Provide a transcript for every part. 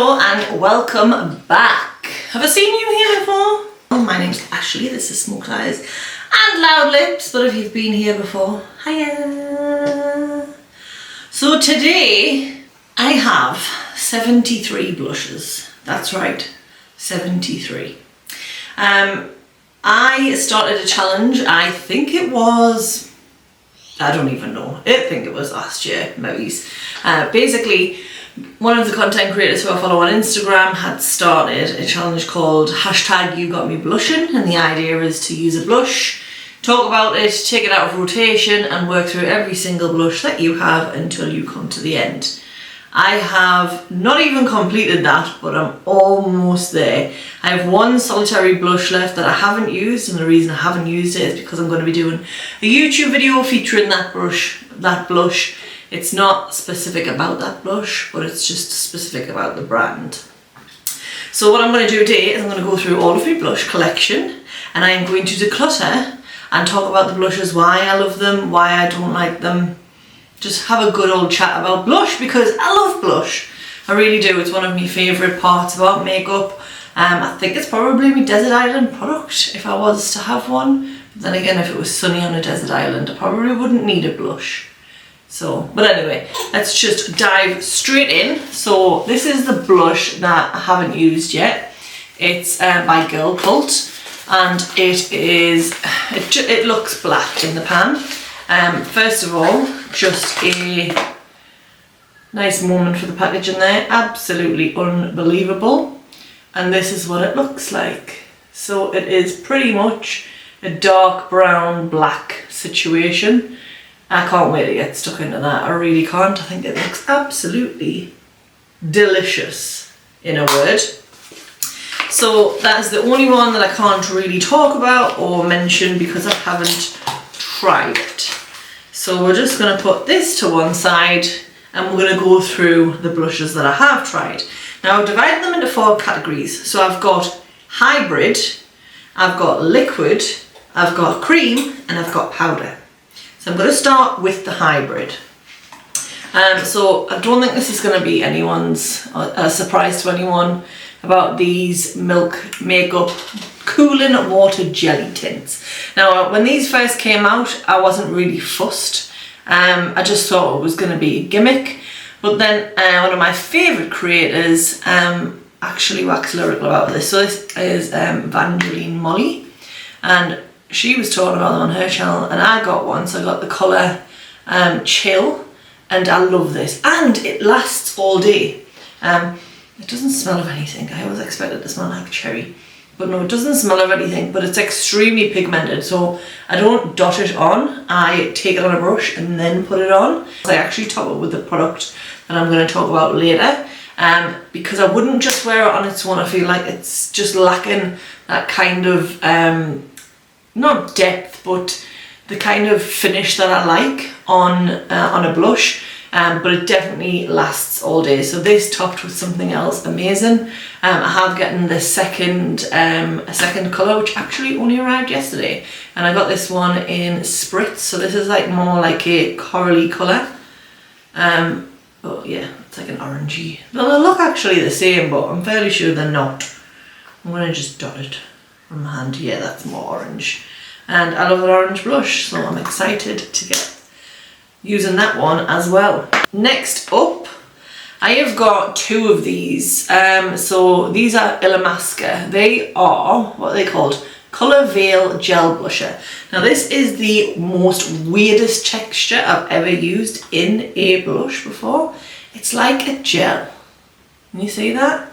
Hello and welcome back. Have I seen you here before? Oh, my name's Ashley, this is Smoked Eyes and Loud Lips, but if you've been here before, hiya. So today I have 73 blushes. That's right, 73. I started a challenge, I think it was, I don't even know, I think it was last year, maybe. Basically, one of the content creators who I follow on Instagram had started a challenge called #YouGotMeBlushing, and the idea is to use a blush, talk about it, take it out of rotation and work through every single blush that you have until you come to the end. I have not even completed that, but I'm almost there. I have one solitary blush left that I haven't used, and the reason I haven't used it is because I'm going to be doing a YouTube video featuring that blush. It's not specific about that blush, but it's just specific about the brand. So what I'm going to do today is I'm going to go through all of my blush collection, and I am going to declutter and talk about the blushes, why I love them, why I don't like them. Just have a good old chat about blush, because I love blush. I really do. It's one of my favourite parts about makeup. I think it's probably my desert island product if I was to have one. But then again, if it was sunny on a desert island, I probably wouldn't need a blush. So, but anyway, let's just dive straight in. So this is the blush that I haven't used yet. It's by Girl Cult, and it looks black in the pan. First of all, just a nice moment for the packaging there, absolutely unbelievable. And this is what it looks like. So it is pretty much a dark brown black situation. I can't wait to get stuck into that, I really can't. I think it looks absolutely delicious, in a word. So that's the only one that I can't really talk about or mention because I haven't tried it. So we're just going to put this to one side and we're going to go through the blushes that I have tried. Now I've divided them into 4 categories. So I've got hybrid, I've got liquid, I've got cream, and I've got powder. So I'm going to start with the hybrid. So I don't think this is going to be a surprise to anyone about these Milk Makeup Cooling Water Jelly Tints. Now when these first came out, I wasn't really fussed. I just thought it was going to be a gimmick. But then one of my favourite creators actually waxed lyrical about this. So this is Evangeline Molly, and she was talking about them on her channel, and I got one. So I got the colour Chill, and I love this. And it lasts all day. It doesn't smell of anything. I always expect it to smell like cherry. But no, it doesn't smell of anything, but it's extremely pigmented. So I don't dot it on. I take it on a brush and then put it on. I actually top it with the product that I'm going to talk about later. Because I wouldn't just wear it on its own. I feel like it's just lacking that kind of, not depth, but the kind of finish that I like on a blush. But it definitely lasts all day. So this topped with something else amazing. I have gotten the second colour, which actually only arrived yesterday, and I got this one in Spritz. So this is like more like a corally colour. But yeah, it's like an orangey. Well, they look actually the same, but I'm fairly sure they're not. I'm gonna just dot it from my hand. Yeah, that's more orange, and I love that orange blush, so I'm excited to get using that one as well. Next up, I have got 2 of these. So these are Illamasqua. They are, what are they called? Colour Veil Gel Blusher. Now this is the most weirdest texture I've ever used in a blush before. It's like a gel. Can you see that?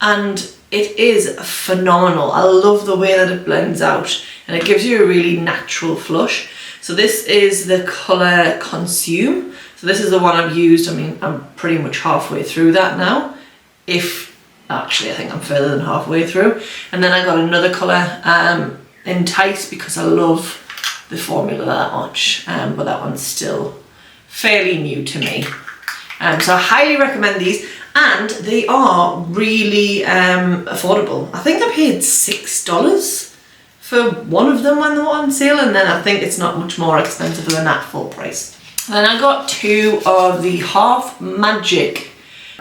And it is phenomenal. I love the way that it blends out, and it gives you a really natural flush. So this is the colour Consume. So this is the one I've used. I mean, I'm pretty much halfway through that now. Actually, I think I'm further than halfway through. And then I got another colour, Entice, because I love the formula that much. But that one's still fairly new to me. So I highly recommend these. And they are really affordable. I think I paid $6 for one of them when they were on sale, and then I think it's not much more expensive than that full price. Then I got 2 of the Half Magic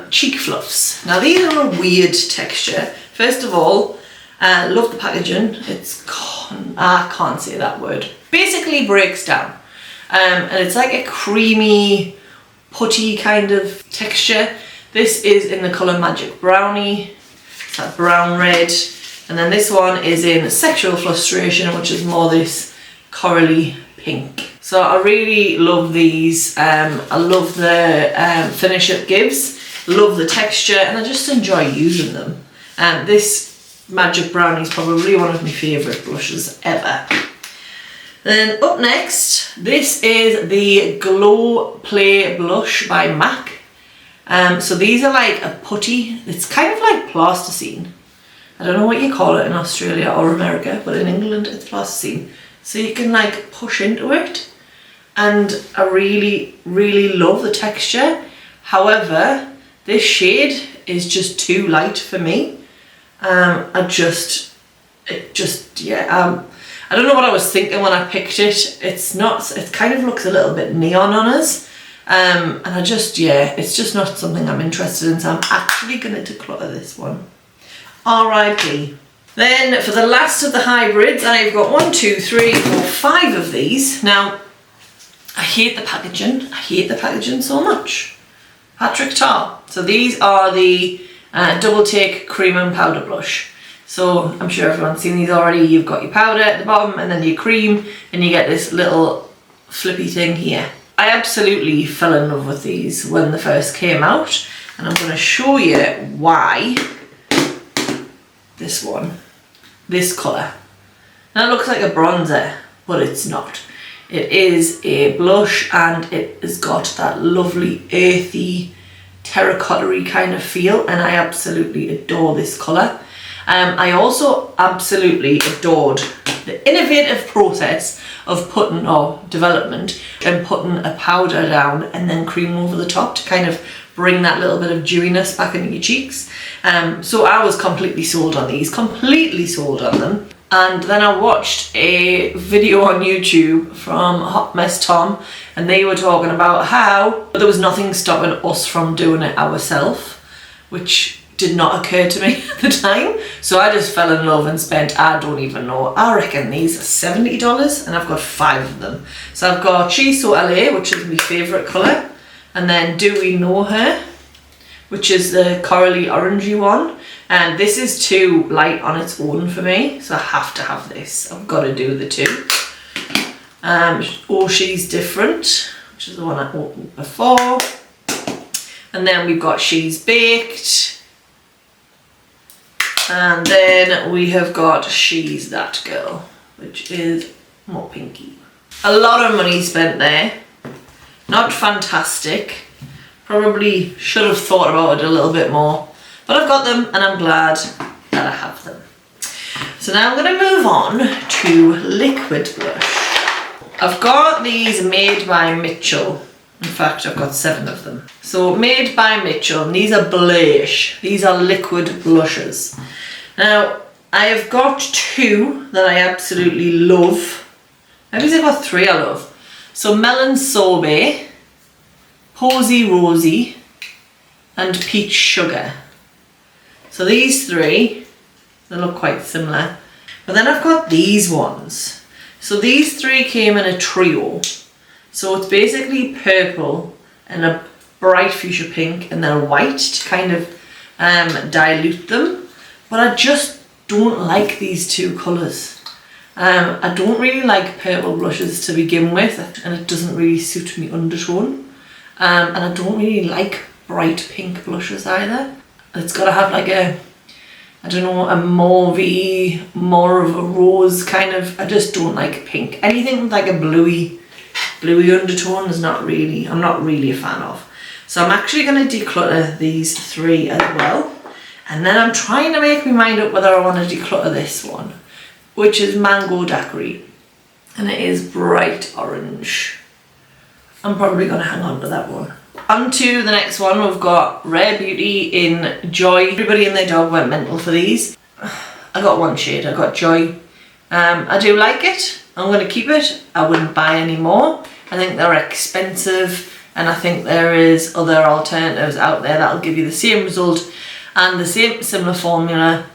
cheek fluffs. Now these are a weird texture. First of all, love the packaging. I can't say that word. Basically breaks down. And it's like a creamy, putty kind of texture. This is in the colour Magic Brownie. It's that brown red. And then this one is in Sexual Frustration, which is more this corally pink. So I really love these. I love the finish it gives. Love the texture, and I just enjoy using them. This Magic Brownie is probably one of my favourite blushes ever. Then up next, this is the Glow Play Blush by MAC. So these are like a putty. It's kind of like plasticine. I don't know what you call it in Australia or America, but in England it's plasticine. So you can like push into it, and I really, really love the texture. However, this shade is just too light for me. I don't know what I was thinking when I picked it. It kind of looks a little bit neon on us. And it's just not something I'm interested in, so I'm actually going to declutter this one. R.I.P. Then for the last of the hybrids, I've got 1, 2, 3, 4, 5 of these. Now, I hate the packaging. I hate the packaging so much. Patrick Tar. So these are the Double Take Cream and Powder Blush. So I'm sure everyone's seen these already. You've got your powder at the bottom and then your cream, and you get this little flippy thing here. I absolutely fell in love with these when they first came out, and I'm going to show you why. This one, this colour. Now it looks like a bronzer, but it's not. It is a blush, and it has got that lovely earthy, terracotta-y kind of feel, and I absolutely adore this colour. I also absolutely adored the innovative process of development and putting a powder down and then cream over the top to kind of bring that little bit of dewiness back into your cheeks. So I was completely sold on these, completely sold on them. And then I watched a video on YouTube from Hot Mess Tom, and they were talking about how there was nothing stopping us from doing it ourselves, which did not occur to me at the time. So I just fell in love and spent, I don't even know, I reckon these are $70, and I've got 5 of them. So I've got She's So LA, which is my favourite colour, and then Do We Know Her, which is the corally orangey one. And this is too light on its own for me, so I have to have this. I've got to do the two. Oh She's Different, which is the one I opened before. And then we've got She's Baked. And then we have got She's That Girl, which is more pinky. A lot of money spent there. Not fantastic. Probably should have thought about it a little bit more. But I've got them, and I'm glad that I have them. So now I'm going to move on to liquid blush. I've got these Made by Mitchell. In fact, I've got 7 of them. So Made by Mitchell, and these are blush. These are liquid blushes. Now, I have got 2 that I absolutely love. Maybe I've got 3 I love. So Melon Sorbet, Posy Rosy, and Peach Sugar. So these 3, they look quite similar. But then I've got these ones. So these 3 came in a trio. So it's basically purple and a bright fuchsia pink and then a white to kind of dilute them. But I just don't like these 2 colours. I don't really like purple blushes to begin with, and it doesn't really suit me undertone. And I don't really like bright pink blushes either. It's got to have like a, I don't know, a mauvey, more of a rose kind of. I just don't like pink. Anything with like a bluey undertone is not really, I'm not really a fan of. So I'm actually going to declutter these 3 as well. And then I'm trying to make my mind up whether I want to declutter this one, which is Mango Daiquiri. And it is bright orange. I'm probably going to hang on to that one. On to the next one, we've got Rare Beauty in Joy. Everybody and their dog went mental for these. I got one shade, I got Joy. I do like it. I'm going to keep it. I wouldn't buy any more. I think they're expensive. and I think there is other alternatives out there that'll give you the same result and the same similar formula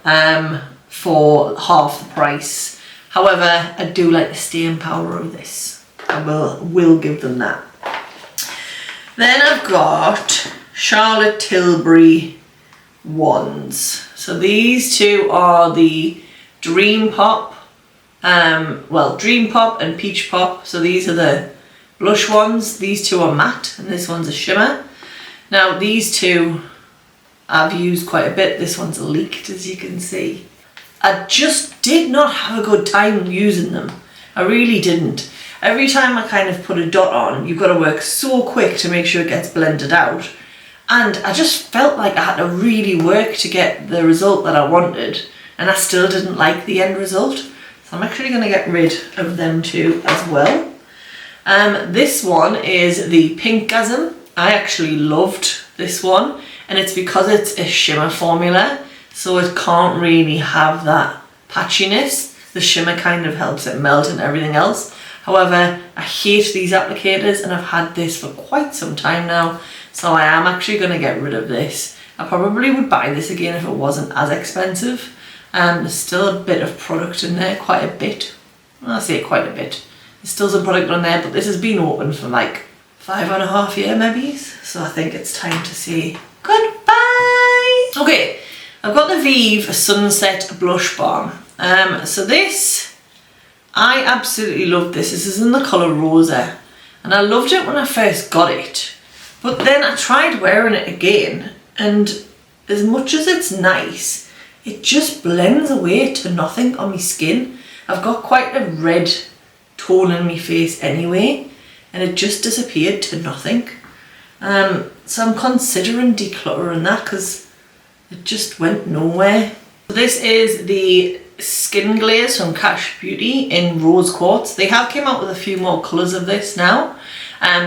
for half the price. However, I do like the staying power of this. I will give them that. Then I've got Charlotte Tilbury wands. So these two are the Dream Pop, Dream Pop and Peach Pop. So these are the blush ones. These two are matte and this one's a shimmer. Now these two I've used quite a bit. This one's leaked, as you can see. I just did not have a good time using them. I really didn't. Every time I kind of put a dot on, you've got to work so quick to make sure it gets blended out. And I just felt like I had to really work to get the result that I wanted. And I still didn't like the end result. So I'm actually going to get rid of them two as well. This one is the Pinkgasm. I actually loved this one. And it's because it's a shimmer formula. So it can't really have that patchiness. The shimmer kind of helps it melt and everything else. However, I hate these applicators and I've had this for quite some time now. So I am actually going to get rid of this. I probably would buy this again if it wasn't as expensive. There's still a bit of product in there, quite a bit. I'll say quite a bit. There's still some product on there, but this has been open for like 5.5 years maybe. So I think it's time to say goodbye. Okay, I've got the Vive Sunset Blush Balm. So this, I absolutely love this. This is in the colour Rosa. And I loved it when I first got it. But then I tried wearing it again, and as much as it's nice, it just blends away to nothing on my skin. I've got quite a red tone in my face anyway, and it just disappeared to nothing. So I'm considering decluttering that because it just went nowhere. This is the Skin Glaze from Cash Beauty in Rose Quartz. They have came out with a few more colours of this now.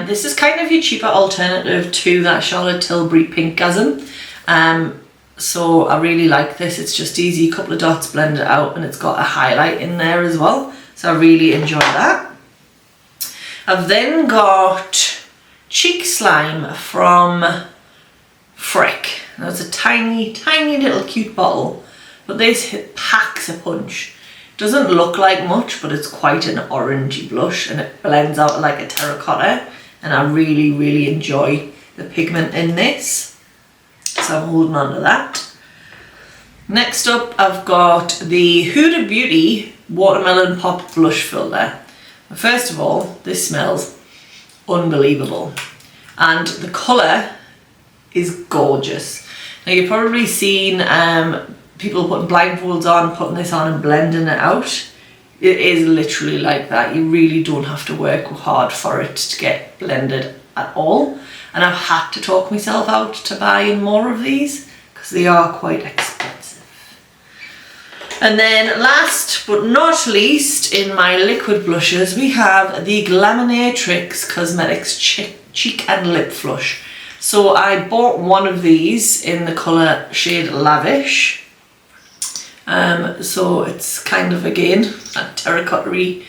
This is kind of your cheaper alternative to that Charlotte Tilbury Pinkgasm. So I really like this. It's just easy, a couple of dots, blend it out, and it's got a highlight in there as well. So I really enjoy that. I've then got Cheek Slime from Freck. Now it's a tiny, tiny little cute bottle, but this packs a punch. Doesn't look like much, but it's quite an orangey blush and it blends out like a terracotta, and I really, really enjoy the pigment in this. So I'm holding on to that. Next up, I've got the Huda Beauty Watermelon Pop Blush Filter. First of all, this smells unbelievable. And the colour is gorgeous. Now you've probably seen people putting blindfolds on, putting this on and blending it out. It is literally like that. You really don't have to work hard for it to get blended at all. And I've had to talk myself out to buying more of these because they are quite expensive. And then last but not least, in my liquid blushes, we have the Glaminatrix Cosmetics Cheek and Lip Flush. So I bought one of these in the colour shade Lavish. So it's kind of, again, a terracotta-y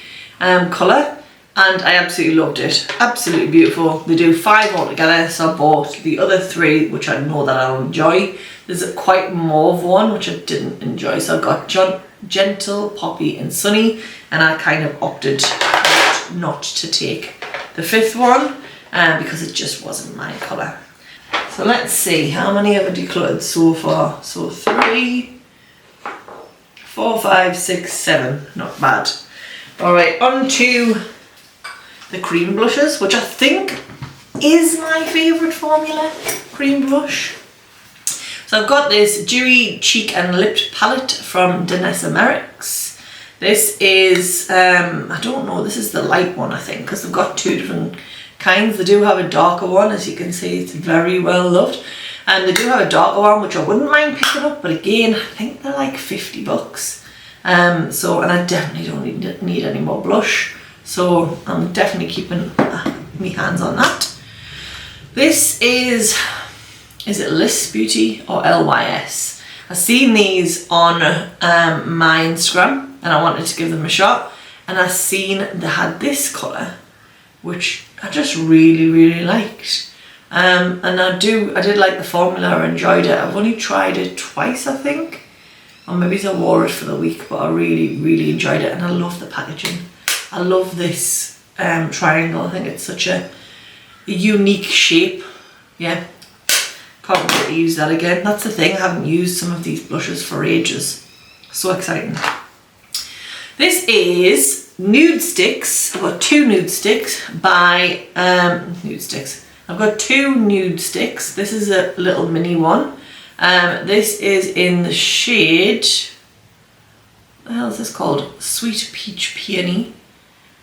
colour, and I absolutely loved it. Absolutely beautiful. They do 5 altogether, so I bought the other 3, which I know that I'll enjoy. There's a quite mauve one, which I didn't enjoy, so I got Gentle, Poppy and Sunny, and I kind of opted not to take the 5th one, because it just wasn't my colour. So let's see, how many have I decluttered so far? So 3, 4, 5, 6, 7, not bad. Alright, on to the cream blushes, which I think is my favourite formula, cream blush. So I've got this Dewy Cheek and Lip Palette from Danessa Merrick's. This is, I don't know, this is the light one I think, because they've got 2 different kinds. They do have a darker one, as you can see, it's very well loved. And they do have a darker one, which I wouldn't mind picking up, but again, I think they're like $50. And I definitely don't need any more blush. So I'm definitely keeping my hands on that. This is it Liss Beauty or LYS? I've seen these on my Instagram and I wanted to give them a shot. And I've seen they had this colour, which I just really, really liked. And I did like the formula, I enjoyed it. I've only tried it twice, I think. Or maybe I wore it for the week, but I really, really enjoyed it. And I love the packaging. I love this triangle. I think it's such a unique shape. Yeah, can't wait to use that again. That's the thing, I haven't used some of these blushes for ages. So exciting. This is Nude Sticks. I've got two nude sticks by I've got two nude sticks. This is a little mini one. This is in the shade, what the hell is this called? Sweet Peach Peony.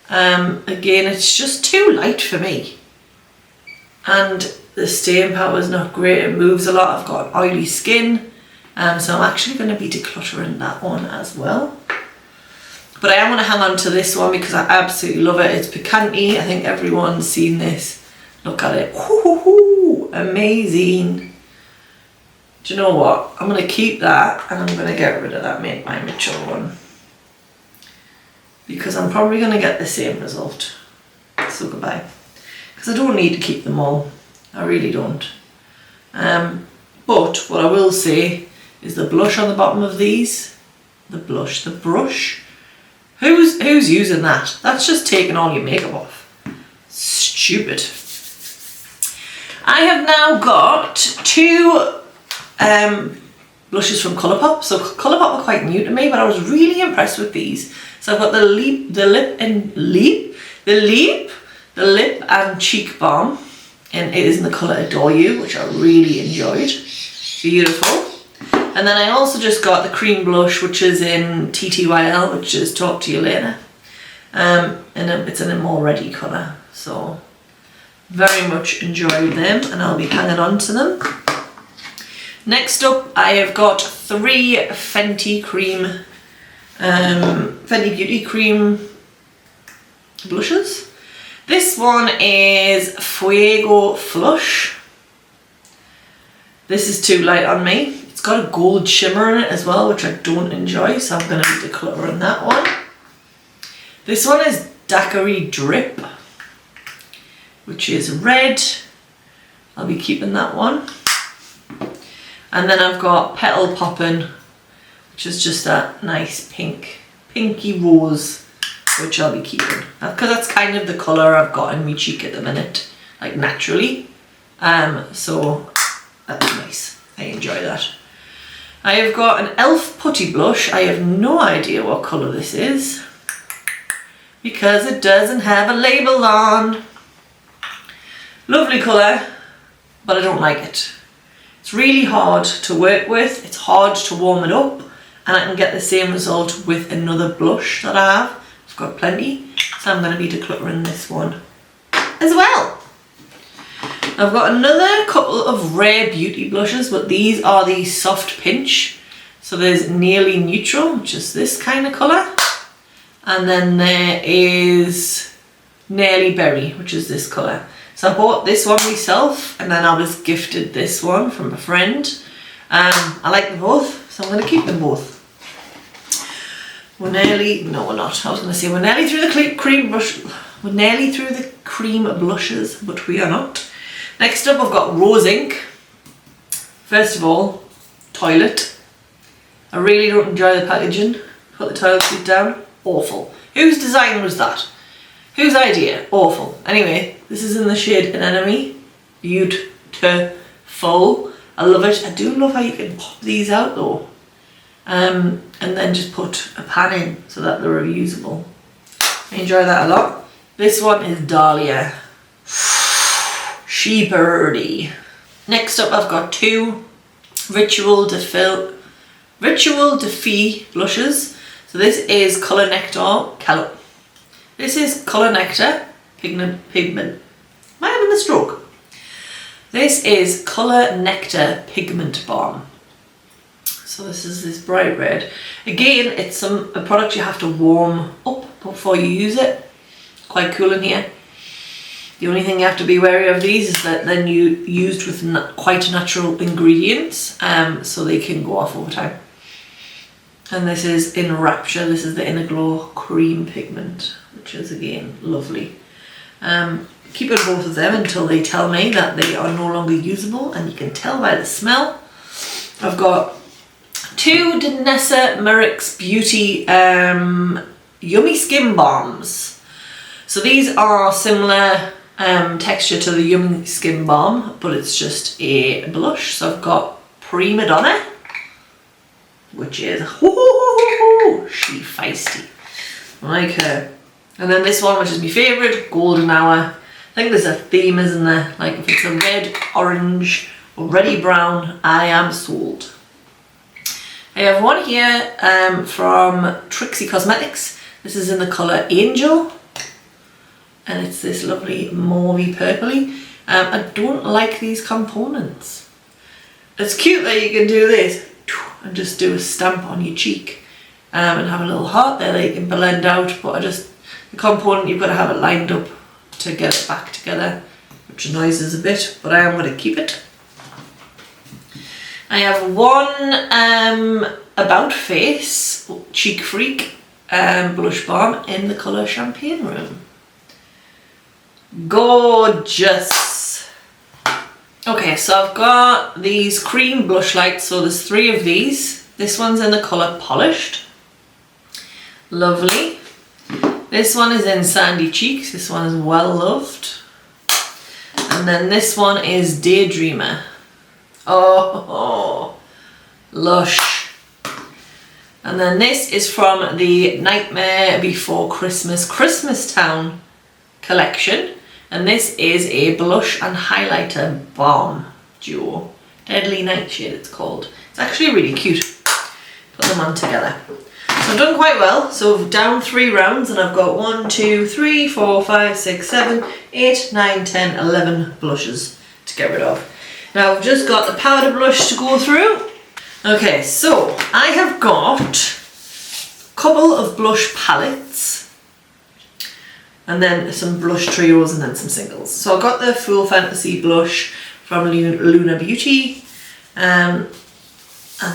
Again, it's just too light for me. And the staying power is not great. It moves a lot. I've got oily skin. So I'm actually going to be decluttering that one as well. But I am going to hang on to this one because I absolutely love it. It's Picanti. I think everyone's seen this. Look at it. Woo-hoo-hoo. Amazing. Do you know what? I'm going to keep that and I'm going to get rid of that Make by Mitchell one. Because I'm probably going to get the same result. So goodbye. Because I don't need to keep them all. I really don't. But what I will say is the blush on the bottom of these. The brush. Who's using that? That's just taking all your makeup off. Stupid. I have now got two blushes from Colourpop. So Colourpop are quite new to me, but I was really impressed with these. So I've got the lip and cheek balm, and it is in the colour Adore You, which I really enjoyed. Beautiful. And then I also just got the cream blush, which is in TTYL, which is Talk to You Later. And it's in a more ready colour. So very much enjoyed them, and I'll be hanging on to them. Next up, I have got three Fenty Beauty Cream blushes. This one is Fuego Flush. This is too light on me. It's got a gold shimmer in it as well, which I don't enjoy, so I'm going to be decluttering that one. This one is Daiquiri Drip, which is red. I'll be keeping that one. And then I've got Petal Poppin', which is just that nice pinky rose, which I'll be keeping. Because that's kind of the colour I've got in my cheek at the minute, like naturally. So that's nice. I enjoy that. I have got an e.l.f. Putty Blush. I have no idea what colour this is because it doesn't have a label on. Lovely colour, but I don't like it. It's really hard to work with. It's hard to warm it up, and I can get the same result with another blush that I have. I've got plenty, so I'm going to be decluttering this one as well. I've got another couple of rare beauty blushes, but these are the Soft Pinch. So there's Nearly Neutral, which is this kind of colour. And then there is Nearly Berry, which is this colour. So I bought this one myself, and then I was gifted this one from a friend. I like them both, so I'm going to keep them both. We're nearly, no we're not, I was going to say we're nearly through the cream brush. We're nearly through the cream blushes, but we are not. Next up, I've got Rose Ink. First of all, toilet. I really don't enjoy the packaging. Put the toilet seat down. Awful. Whose design was that? Whose idea? Awful. Anyway, this is in the shade Anemone. Beautiful. I love it. I do love how you can pop these out though. And then just put a pan in so that they're reusable. I enjoy that a lot. This one is Dahlia. She birdie. Next up, I've got two Ritual de Fille blushes. So this is Colour Nectar. This is Colour Nectar Pigment. Am I having the stroke? This is Colour Nectar Pigment Balm. So this is this bright red. Again, it's a product you have to warm up before you use it. Quite cool in here. The only thing you have to be wary of these is that then you used with quite natural ingredients, so they can go off over time. And this is in Rapture. This is the Inner Glow Cream Pigment, which is again lovely. Keeping both of them until they tell me that they are no longer usable, and you can tell by the smell. I've got 2 Danessa Merrick's Beauty Yummy Skin Balms. So these are similar texture to the Yummy Skin Balm, but it's just a blush. So I've got Prima Donna, which is she feisty. I like her. And then this one, which is my favourite, Golden Hour. I think there's a theme, isn't there? Like if it's a red, orange, or reddy brown, I am sold. I have one here from Trixie Cosmetics. This is in the colour Angel. And it's this lovely mauvey purpley. I don't like these components. It's cute that you can do this and just do a stamp on your cheek and have a little heart there that you can blend out, but the component, you've got to have it lined up to get it back together, which annoys us a bit, but I am going to keep it. I have one About Face Cheek Freak blush balm in the colour Champagne Room. Gorgeous. Okay, so I've got these cream blush lights, so there's 3 of these. This one's in the colour Polished. Lovely. This one is in Sandy Cheeks. This one is Well Loved. And then this one is Daydreamer. Oh, lush. And then this is from the Nightmare Before Christmas Christmas Town collection. And this is a blush and highlighter balm duo. Deadly Nightshade it's called. It's actually really cute. Put them on together. So I've done quite well. So I've down 3 rounds and I've got 1, 2, 3, 4, 5, 6, 7, 8, 9, 10, 11 blushes to get rid of. Now I've just got the powder blush to go through. Okay, so I have got a couple of blush palettes and then some blush trios and then some singles. So I've got the Full Fantasy blush from Luna Beauty, and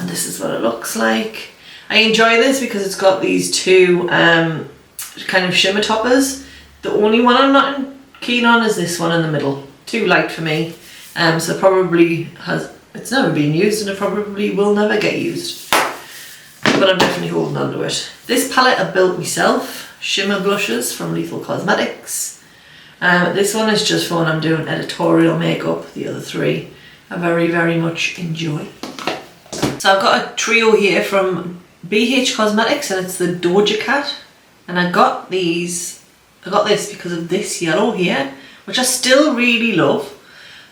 this is what it looks like. I enjoy this because it's got these 2 kind of shimmer toppers. The only one I'm not keen on is this one in the middle. Too light for me. So probably it's never been used and it probably will never get used. But I'm definitely holding on to it. This palette I built myself. Shimmer blushes from Lethal Cosmetics. This one is just for when I'm doing editorial makeup. The other 3 I very, very much enjoy. So I've got a trio here from BH Cosmetics and it's the Doja Cat. And I got this because of this yellow here, which I still really love.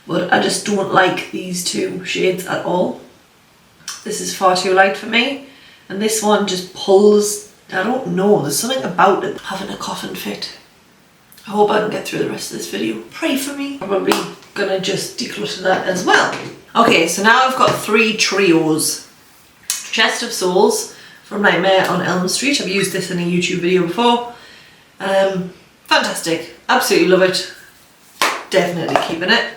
But I just don't like these 2 shades at all. This is far too light for me. And this one just pulls, I don't know, there's something about it. Having a coughing fit. I hope I can get through the rest of this video. Pray for me. Probably gonna just declutter that as well. Okay, so now I've got 3 trios. Chest of Souls from Nightmare on Elm Street. I've used this in a YouTube video before. Fantastic. Absolutely love it. Definitely keeping it.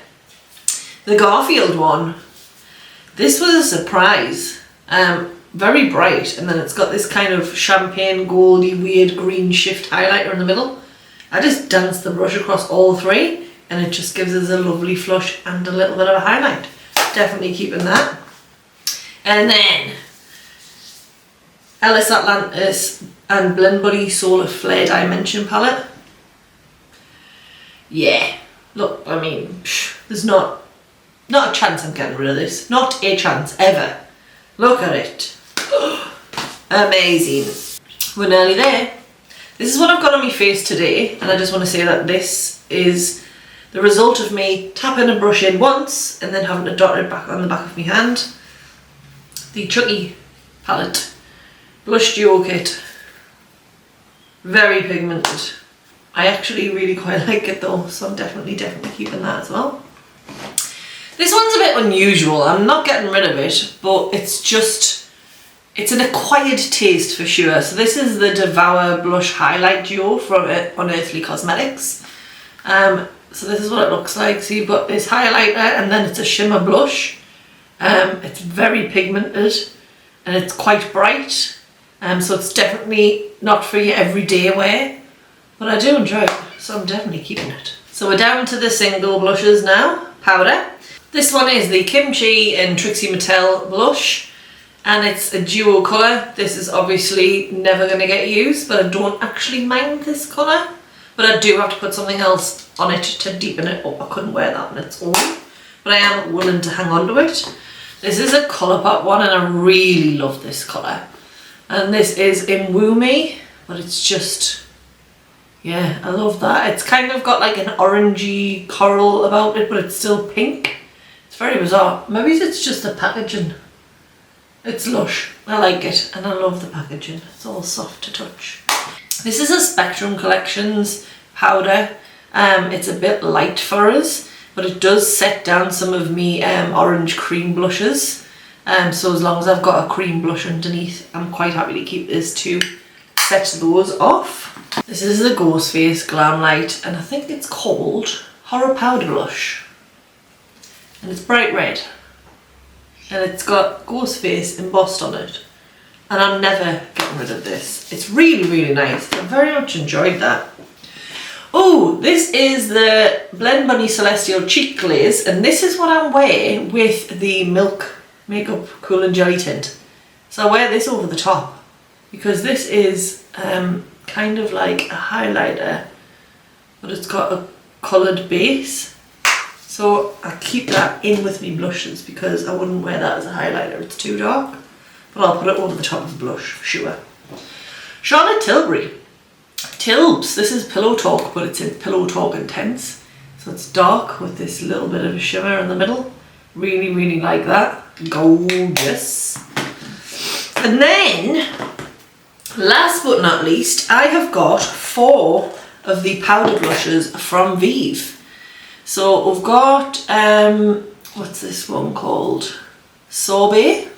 The Garfield one, this was a surprise. Very bright, and then it's got this kind of champagne goldy weird green shift highlighter in the middle. I just danced the brush across all 3 and it just gives us a lovely flush and a little bit of a highlight. Definitely keeping that. And then Ellis Atlantis and Blend Buddy Solar Flare Dimension palette. Yeah, look, I mean, there's not a chance I'm getting rid of this. Not a chance, ever. Look at it. Amazing. We're nearly there. This is what I've got on my face today, and I just want to say that this is the result of me tapping a brush in once and then having to dot it back on the back of my hand. The Chucky palette. Blush Duo Kit. Very pigmented. I actually really quite like it though, so I'm definitely keeping that as well. This one's a bit unusual. I'm not getting rid of it, but it's an acquired taste for sure. So this is the Devour Blush Highlight Duo from Unearthly Cosmetics. So this is what it looks like. So you've got this highlighter and then it's a shimmer blush. It's very pigmented and it's quite bright. So it's definitely not for your everyday wear, but I do enjoy it. so I'm definitely keeping it. So we're down to the single blushes now, powder. This one is the Kimchi and Trixie Mattel blush, and it's a duo colour. This is obviously never going to get used, but I don't actually mind this colour. But I do have to put something else on it to deepen it up. I couldn't wear that on its own, but I am willing to hang on to it. This is a Colourpop one, and I really love this colour. And this is in Woo Me, but it's just, yeah, I love that. It's kind of got like an orangey coral about it, but it's still pink. It's very bizarre. Maybe it's just the packaging. It's lush. I like it, and I love the packaging. It's all soft to touch. This is a Spectrum Collections powder. It's a bit light for us, but it does set down some of me orange cream blushes. So as long as I've got a cream blush underneath, I'm quite happy to keep this to set those off. This is the Ghostface Glam Light, and I think it's called Horror Powder Blush. And it's bright red. And it's got Ghostface embossed on it. And I'm never getting rid of this. It's really, really nice. I very much enjoyed that. Oh, this is the Blend Bunny Celestial Cheek Glaze, and this is what I'm wearing with the Milk Makeup Cool and Jelly Tint. So I wear this over the top because this is kind of like a highlighter, but it's got a coloured base. So I keep that in with me blushes because I wouldn't wear that as a highlighter. It's too dark. But I'll put it over the top of the blush for sure. Charlotte Tilbury. Tilbs. This is Pillow Talk, but it's in Pillow Talk Intense. So it's dark with this little bit of a shimmer in the middle. Really, really like that. Gorgeous. And then, last but not least, I have got 4 of the powder blushes from Vive. So we've got, what's this one called? Sorbet.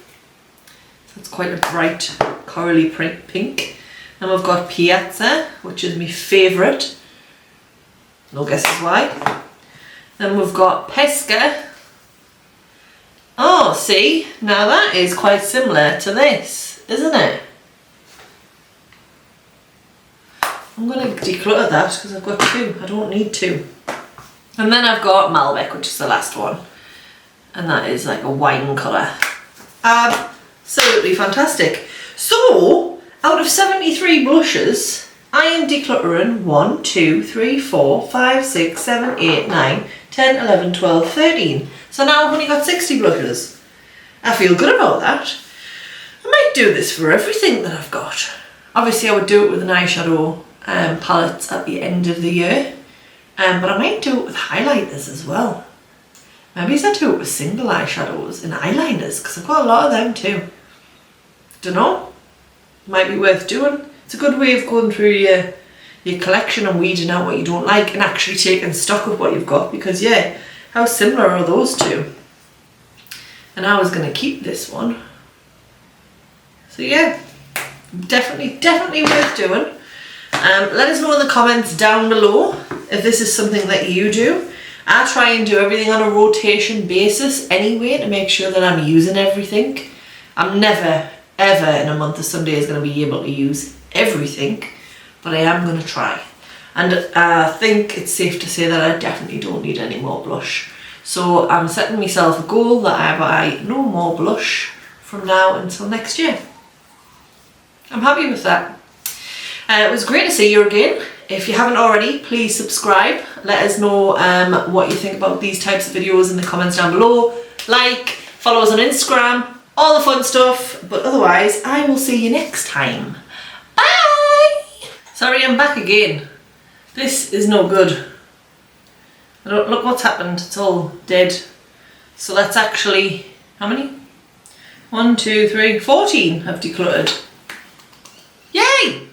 It's quite a bright corally pink. And we've got Piazza, which is my favourite. No guesses why. Then we've got Pesca. Oh, see, now that is quite similar to this, isn't it? I'm going to declutter that because I've got 2. I don't need 2. And then I've got Malbec, which is the last one. And that is like a wine colour. Absolutely fantastic. So, out of 73 blushes, I am decluttering 1, 2, 3, 4, 5, 6, 7, 8, 9, 10, 11, 12, 13. So now I've only got 60 blushes. I feel good about that. I might do this for everything that I've got. Obviously I would do it with an eyeshadow palettes at the end of the year. But I might do it with highlighters as well. Maybe I do it with single eyeshadows and eyeliners because I've got a lot of them too. Don't know. Might be worth doing. It's a good way of going through your collection and weeding out what you don't like and actually taking stock of what you've got because yeah, how similar are those two? And I was going to keep this one. So yeah, definitely worth doing. Let us know in the comments down below if this is something that you do. I try and do everything on a rotation basis anyway to make sure that I'm using everything. I'm never ever in a month of Sundays going to be able to use everything, but I am going to try. And I think it's safe to say that I definitely don't need any more blush. So I'm setting myself a goal that I buy no more blush from now until next year. I'm happy with that. It was great to see you again. If you haven't already, please subscribe. Let us know what you think about these types of videos in the comments down below. Like, follow us on Instagram, all the fun stuff. But otherwise, I will see you next time. Bye! Sorry, I'm back again. This is no good. Look what's happened. It's all dead. So that's actually, how many? 1, 2, 3, 14 I've decluttered. Yay!